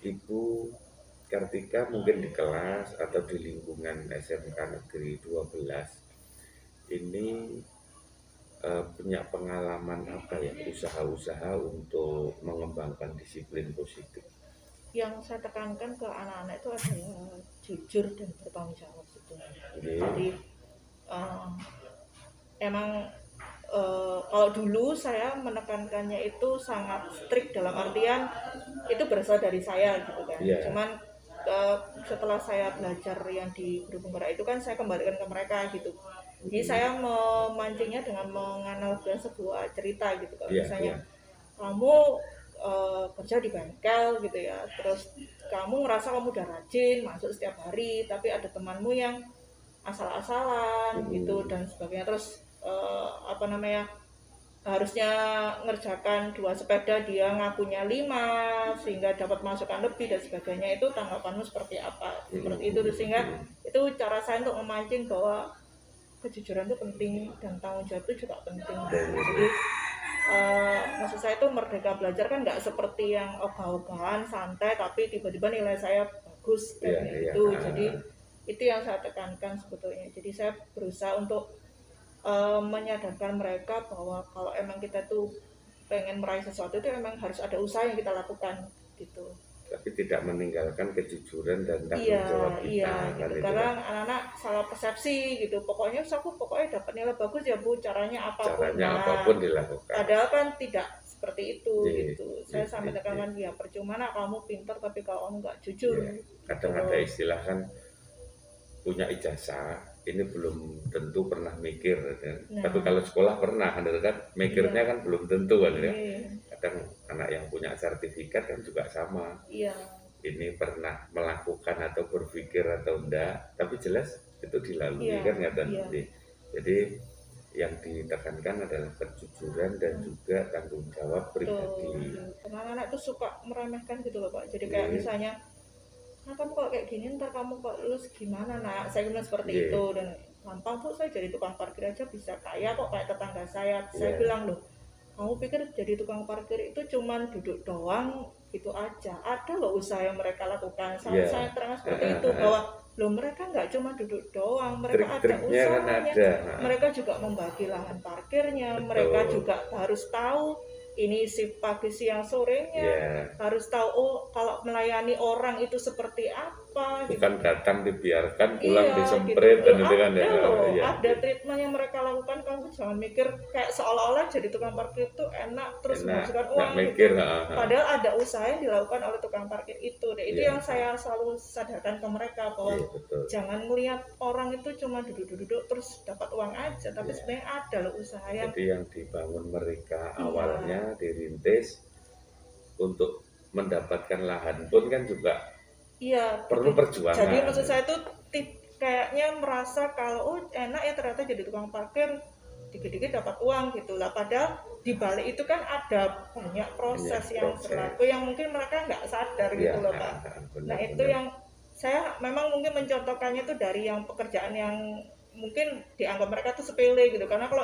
Ibu Kartika mungkin di kelas atau di lingkungan SMK Negeri 12 ini punya pengalaman apa ya, usaha-usaha untuk mengembangkan disiplin positif. Yang saya tekankan ke anak-anak itu adalah jujur dan bertanggung jawab sebetulnya. Jadi emang kalau dulu saya menekankannya itu sangat strict, dalam artian itu berasal dari saya gitu kan. Cuman setelah saya belajar yang di guru penggerak itu kan saya kembalikan ke mereka gitu. Jadi saya memancingnya dengan menganalogikan sebuah cerita gitu. Kalau misalnya kamu kerja di bengkel gitu ya, terus kamu ngerasa kamu udah rajin masuk setiap hari, tapi ada temanmu yang asal-asalan gitu dan sebagainya, terus harusnya ngerjakan 2 sepeda, dia ngakunya 5 sehingga dapat masukan lebih dan sebagainya. Itu tanggapanmu seperti apa? Seperti itu, sehingga itu cara saya untuk memancing bahwa kejujuran itu penting dan tanggung jawab itu juga penting. Jadi maksud saya itu merdeka belajar kan nggak seperti yang ogah-ogahan santai tapi tiba-tiba nilai saya bagus dan itu. Jadi itu yang saya tekankan sebetulnya. Jadi saya berusaha untuk menyadarkan mereka bahwa kalau emang kita tuh pengen meraih sesuatu itu emang harus ada usaha yang kita lakukan gitu. Tapi tidak meninggalkan kejujuran dan tanggung jawab kita. Gitu. Karena anak-anak salah persepsi gitu. Pokoknya dapat nilai bagus ya Bu, caranya apapun dilakukan. Padahal kan tidak seperti itu gitu. Saya sampai tekankan ya percuma nak kamu pintar tapi kalau kamu nggak jujur. Kadang ada istilah kan, punya ijazah ini belum tentu pernah mikir kan. Tapi kalau sekolah pernah kan, mikirnya kan belum tentu kan ya. Kadang anak yang punya sertifikat kan juga sama. Ini pernah melakukan atau berpikir atau enggak, tapi jelas itu dilalui kan nggak nanti. Jadi yang ditekankan adalah kejujuran dan juga tanggung jawab pribadi. Anak-anak itu suka meremehkan gitu loh Pak. Jadi kayak misalnya, nah kamu kalau kayak gini ntar kamu kok lulus gimana nak, saya bilang seperti itu. Dan gampang Bu, saya jadi tukang parkir aja bisa kaya kok kayak tetangga saya. Saya bilang loh, kamu pikir jadi tukang parkir itu cuman duduk doang gitu aja, ada loh usaha yang mereka lakukan. Saya terang seperti itu bahwa loh mereka nggak cuma duduk doang, mereka ada usahanya. Mereka juga membagi lahan parkirnya, mereka juga harus tahu ini shift pagi siang sorenya, harus tahu oh kalau melayani orang itu seperti apa, bukan gitu. Datang dibiarkan pulang disemprit gitu. Dan itu kan ada treatment yang mereka lakukan. Kamu jangan mikir kayak seolah-olah jadi tukang parkir itu enak terus menghasilkan uang mikir, gitu. Padahal ada usaha yang dilakukan oleh tukang parkir itu. Dan itu yang saya selalu sadarkan ke mereka bahwa jangan melihat orang itu cuma duduk-duduk terus dapat uang aja, tapi sebenarnya ada loh usaha yang jadi yang dibangun mereka awalnya dirintis untuk mendapatkan lahan pun kan juga perlu perjuangan. Jadi maksud saya itu kayaknya merasa kalau enak ya ternyata jadi tukang parkir dikit-dikit dapat uang gitu lah, padahal di balik itu kan ada banyak proses yang berlaku yang mungkin mereka nggak sadar gitu loh Pak. Nah itu yang saya memang mungkin mencontohkannya itu dari yang pekerjaan yang mungkin dianggap mereka tuh sepele gitu, karena kalau